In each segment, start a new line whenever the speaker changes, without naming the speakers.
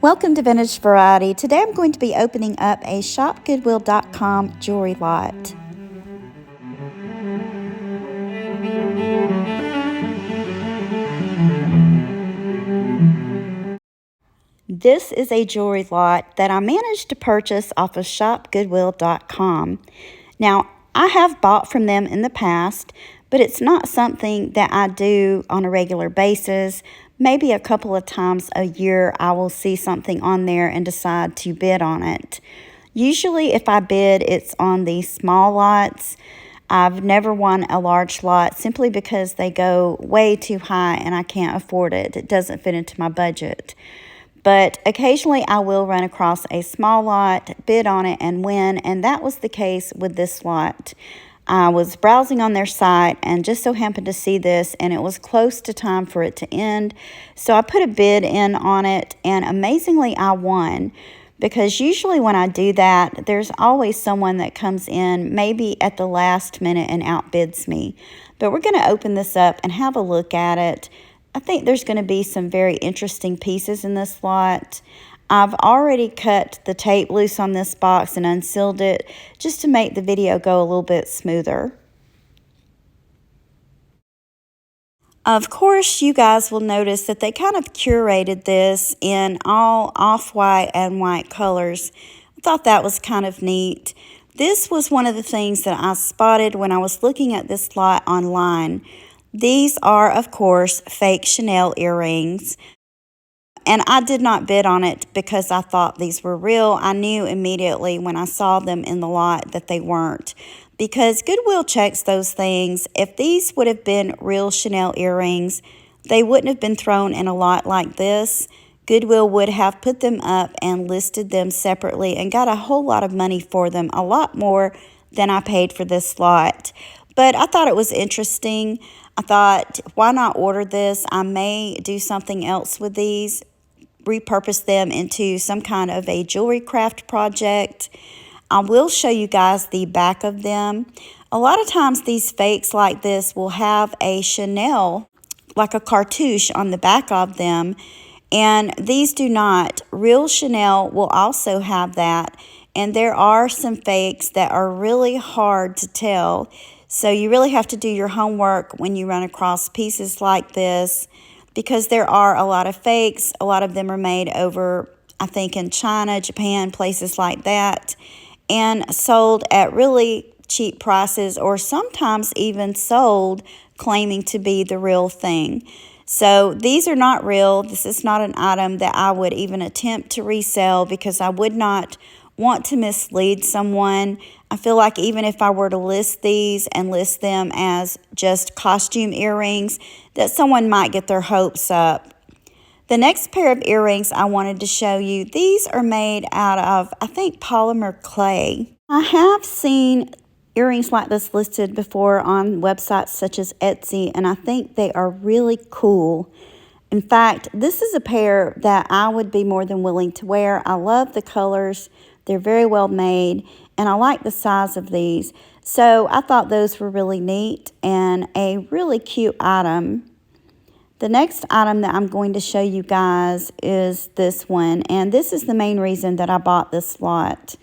Welcome to Vintage Variety. Today I'm going to be opening up a shopgoodwill.com jewelry lot. This is a jewelry lot that I managed to purchase off of shopgoodwill.com. Now, I have bought from them in the past, but it's not something that I do on a regular basis. Maybe a couple of times a year I will see something on there and decide to bid on it. Usually if I bid, it's on the small lots. I've never won a large lot simply because they go way too high and I can't afford it. It doesn't fit into my budget. But occasionally I will run across a small lot, bid on it, and win, and that was the case with this lot. I was browsing on their site and just so happened to see this, and it was close to time for it to end. So I put a bid in on it, and amazingly I won. Because usually when I do that, there's always someone that comes in maybe at the last minute and outbids me. But we're going to open this up and have a look at it. I think there's going to be some very interesting pieces in this lot. I've already cut the tape loose on this box and unsealed it just to make the video go a little bit smoother. Of course, you guys will notice that they kind of curated this in all off-white and white colors. I thought that was kind of neat. This was one of the things that I spotted when I was looking at this lot online. These are, of course, fake Chanel earrings. And I did not bid on it because I thought these were real. I knew immediately when I saw them in the lot that they weren't. Because Goodwill checks those things. If these would have been real Chanel earrings, they wouldn't have been thrown in a lot like this. Goodwill would have put them up and listed them separately and got a whole lot of money for them, a lot more than I paid for this lot. But I thought it was interesting. I thought, why not order this? I may do something else with these, repurpose them into some kind of a jewelry craft project. I will show you guys the back of them. A lot of times these fakes like this will have a Chanel, like a cartouche on the back of them, and these do not. Real Chanel will also have that, and there are some fakes that are really hard to tell. So you really have to do your homework when you run across pieces like this, because there are a lot of fakes. A lot of them are made over, I think, in China, Japan, places like that, and sold at really cheap prices, or sometimes even sold claiming to be the real thing. So these are not real. This is not an item that I would even attempt to resell because I would not want to mislead someone. I feel like even if I were to list these and list them as just costume earrings, that someone might get their hopes up. The next pair of earrings I wanted to show you, these are made out of, I think, polymer clay. I have seen earrings like this listed before on websites such as Etsy, and I think they are really cool. In fact, this is a pair that I would be more than willing to wear. I love the colors. They're very well made, and I like the size of these. So I thought those were really neat and a really cute item. The next item that I'm going to show you guys is this one, and this is the main reason that I bought this lot.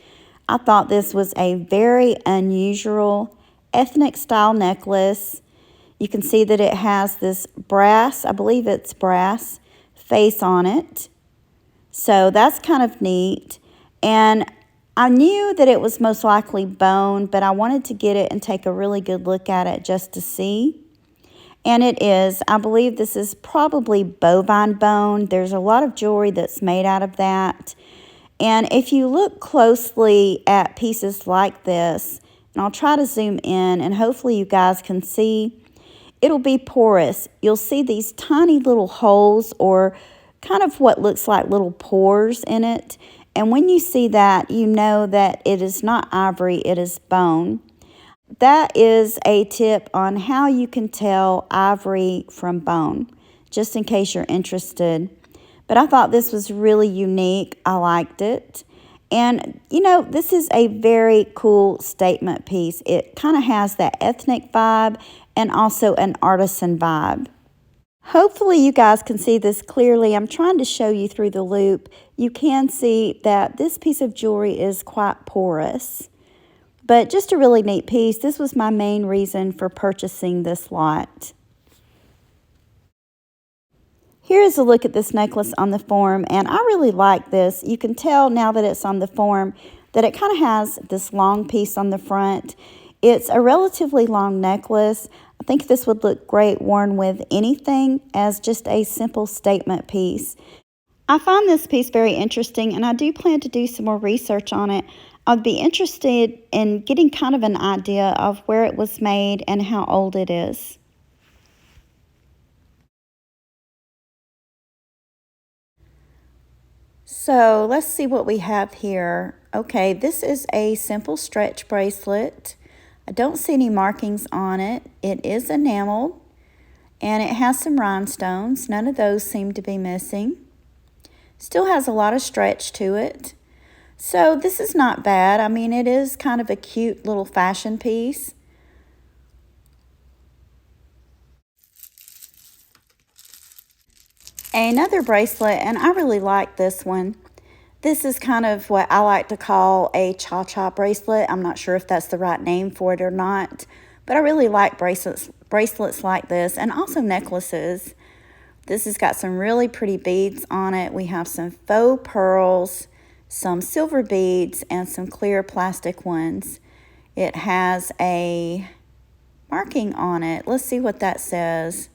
I thought this was a very unusual ethnic style necklace. You can see that it has this brass, I believe it's brass, face on it. So that's kind of neat. And I knew that it was most likely bone, but I wanted to get it and take a really good look at it just to see. And it is. I believe this is probably bovine bone. There's a lot of jewelry that's made out of that. And if you look closely at pieces like this, and I'll try to zoom in and hopefully you guys can see, it'll be porous. You'll see these tiny little holes or kind of what looks like little pores in it. And when you see that, you know that it is not ivory, it is bone. That is a tip on how you can tell ivory from bone, just in case you're interested. But I thought this was really unique. I liked it. And, you know, this is a very cool statement piece. It kind of has that ethnic vibe and also an artisan vibe. Hopefully you guys can see this clearly. I'm trying to show you through the loop. You can see that this piece of jewelry is quite porous, but just a really neat piece. This was my main reason for purchasing this lot. Here is a look at this necklace on the form, and I really like this. You can tell now that it's on the form that it kind of has this long piece on the front. It's a relatively long necklace. I think this would look great worn with anything as just a simple statement piece. I find this piece very interesting, and I do plan to do some more research on it. I'd be interested in getting kind of an idea of where it was made and how old it is. So let's see what we have here. Okay, this is a simple stretch bracelet. I don't see any markings on it. It is enameled and it has some rhinestones. None of those seem to be missing. Still has a lot of stretch to it. So this is not bad. I mean, it is kind of a cute little fashion piece. Another bracelet, and I really like this one. This is kind of what I like to call a cha-cha bracelet. I'm not sure if that's the right name for it or not, but I really like bracelets like this, and also necklaces. This has got some really pretty beads on it. We have some faux pearls, some silver beads, and some clear plastic ones. It has a marking on it. Let's see what that says.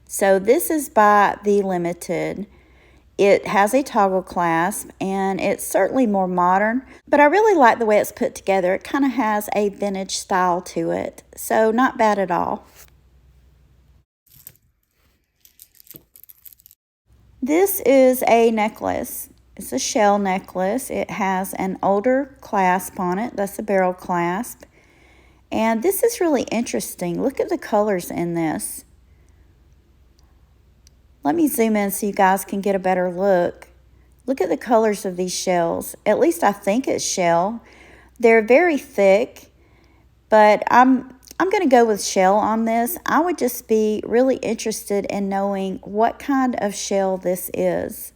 So this is by The Limited. It has a toggle clasp, and it's certainly more modern, but I really like the way it's put together. It kind of has a vintage style to it, so not bad at all. This is a necklace. It's a shell necklace. It has an older clasp on it. That's a barrel clasp. And this is really interesting. Look at the colors in this. Let me zoom in so you guys can get a better look. Look at the colors of these shells. At least I think it's shell. They're very thick, but I'm going to go with shell on this. I would just be really interested in knowing what kind of shell this is.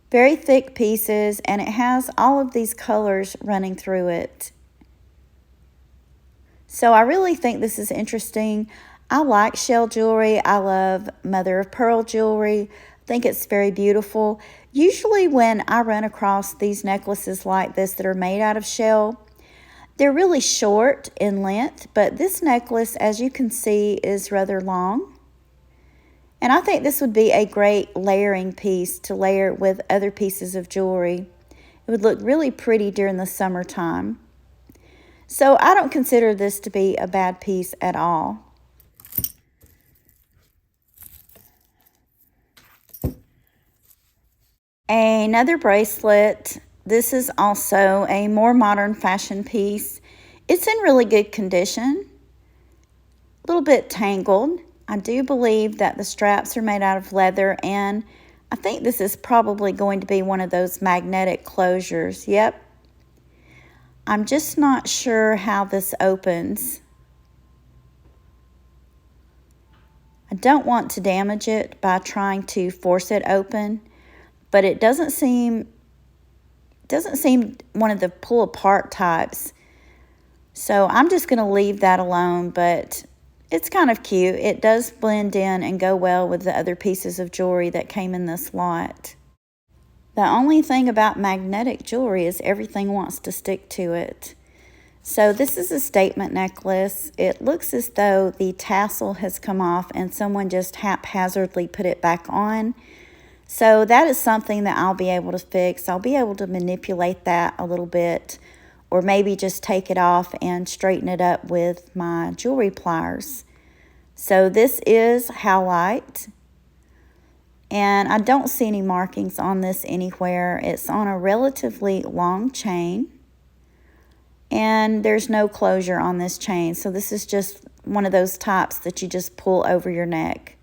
Very thick pieces, and it has all of these colors running through it. So I really think this is interesting. I like shell jewelry. I love mother of pearl jewelry. I think it's very beautiful. Usually when I run across these necklaces like this that are made out of shell, they're really short in length, but this necklace, as you can see, is rather long. And I think this would be a great layering piece to layer with other pieces of jewelry. It would look really pretty during the summertime. So I don't consider this to be a bad piece at all. Another bracelet. This is also a more modern fashion piece. It's in really good condition. A little bit tangled. I do believe that the straps are made out of leather, and I think this is probably going to be one of those magnetic closures. Yep. I'm just not sure how this opens. I don't want to damage it by trying to force it open, but it doesn't seem one of the pull apart types. So I'm just going to leave that alone, but it's kind of cute. It does blend in and go well with the other pieces of jewelry that came in this lot. The only thing about magnetic jewelry is everything wants to stick to it. So this is a statement necklace. It looks as though the tassel has come off and someone just haphazardly put it back on. So that is something that I'll be able to fix. I'll be able to manipulate that a little bit, or maybe just take it off and straighten it up with my jewelry pliers. So this is howlite, and I don't see any markings on this anywhere. It's on a relatively long chain, and there's no closure on this chain. So this is just one of those types that you just pull over your neck.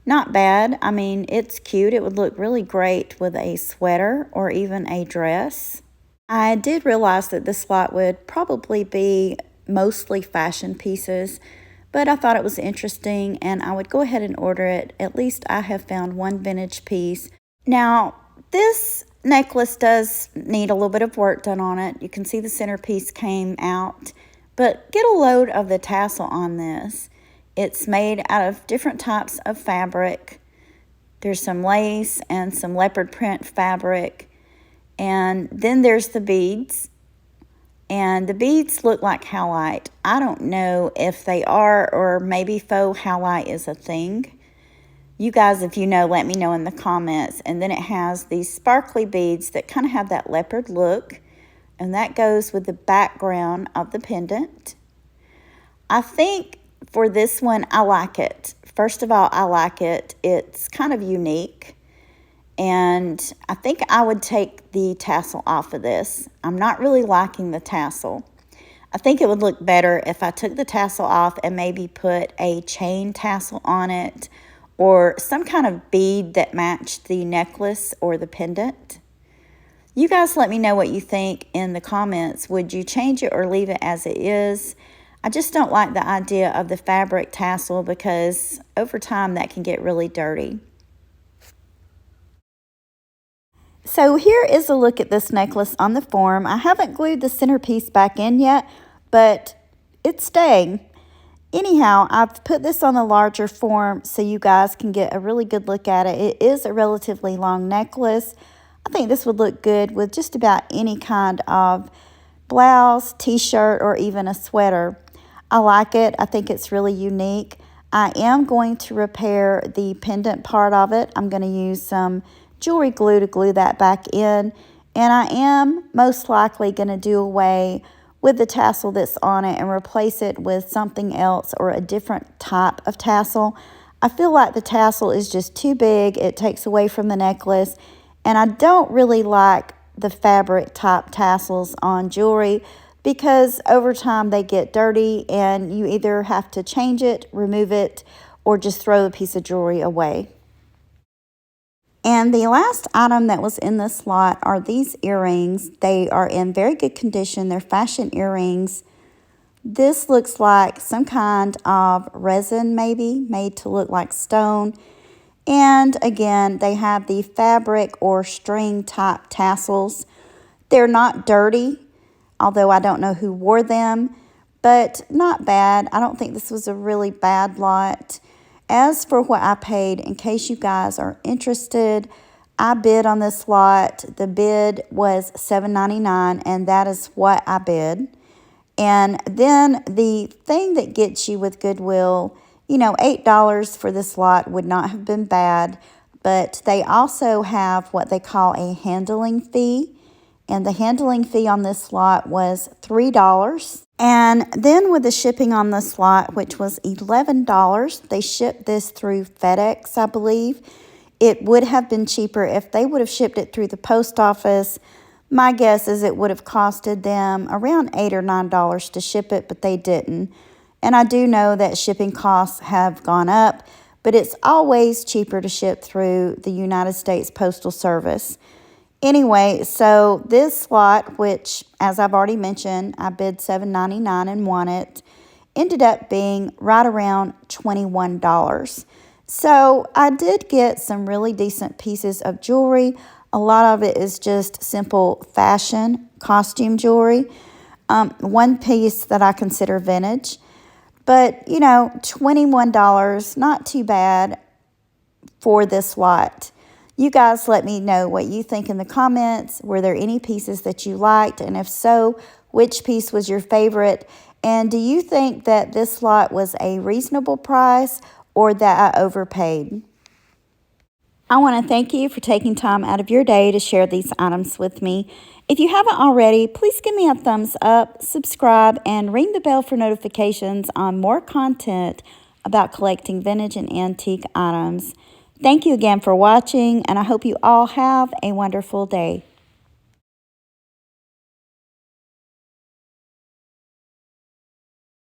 Not bad. I mean, it's cute. It would look really great with a sweater or even a dress. I did realize that this lot would probably be mostly fashion pieces, but I thought it was interesting and I would go ahead and order it. At least I have found one vintage piece. Now, this necklace does need a little bit of work done on it. You can see the centerpiece came out, but get a load of the tassel on this. It's made out of different types of fabric. There's some lace and some leopard print fabric, and then there's the beads. And the beads look like howlite. I don't know if they are, or maybe faux howlite is a thing. You guys, if you know, let me know in the comments. And then it has these sparkly beads that kind of have that leopard look. And that goes with the background of the pendant. I think for this one, I like it. First of all, I like it. It's kind of unique. And I think I would take the tassel off of this. I'm not really liking the tassel. I think it would look better if I took the tassel off and maybe put a chain tassel on it or some kind of bead that matched the necklace or the pendant. You guys let me know what you think in the comments. Would you change it or leave it as it is? I just don't like the idea of the fabric tassel because over time that can get really dirty. So here is a look at this necklace on the form. I haven't glued the centerpiece back in yet, but it's staying. Anyhow, I've put this on the larger form so you guys can get a really good look at it. It is a relatively long necklace. I think this would look good with just about any kind of blouse, t-shirt, or even a sweater. I like it. I think it's really unique. I am going to repair the pendant part of it. I'm going to use some jewelry glue to glue that back in, and I am most likely going to do away with the tassel that's on it and replace it with something else or a different type of tassel. I feel like the tassel is just too big. It takes away from the necklace, and I don't really like the fabric type tassels on jewelry because over time they get dirty and you either have to change it, remove it, or just throw the piece of jewelry away. And the last item that was in this lot are these earrings. They are in very good condition. They're fashion earrings. This looks like some kind of resin maybe, made to look like stone. And again, they have the fabric or string type tassels. They're not dirty, although I don't know who wore them, but not bad. I don't think this was a really bad lot. As for what I paid, in case you guys are interested, I bid on this lot. The bid was $7.99, and that is what I bid. And then the thing that gets you with Goodwill, you know, $8 for this lot would not have been bad, but they also have what they call a handling fee. And the handling fee on this lot was $3. And then with the shipping on this lot, which was $11, they shipped this through FedEx, I believe. It would have been cheaper if they would have shipped it through the post office. My guess is it would have costed them around $8 or $9 to ship it, but they didn't. And I do know that shipping costs have gone up, but it's always cheaper to ship through the United States Postal Service. Anyway, so this lot, which, as I've already mentioned, I bid $7.99 and won it, ended up being right around $21. So I did get some really decent pieces of jewelry. A lot of it is just simple fashion costume jewelry. One piece that I consider vintage. But, you know, $21, not too bad for this lot. You guys let me know what you think in the comments. Were there any pieces that you liked? And if so, which piece was your favorite? And do you think that this lot was a reasonable price or that I overpaid? I want to thank you for taking time out of your day to share these items with me. If you haven't already, please give me a thumbs up, subscribe, and ring the bell for notifications on more content about collecting vintage and antique items. Thank you again for watching, and I hope you all have a wonderful day.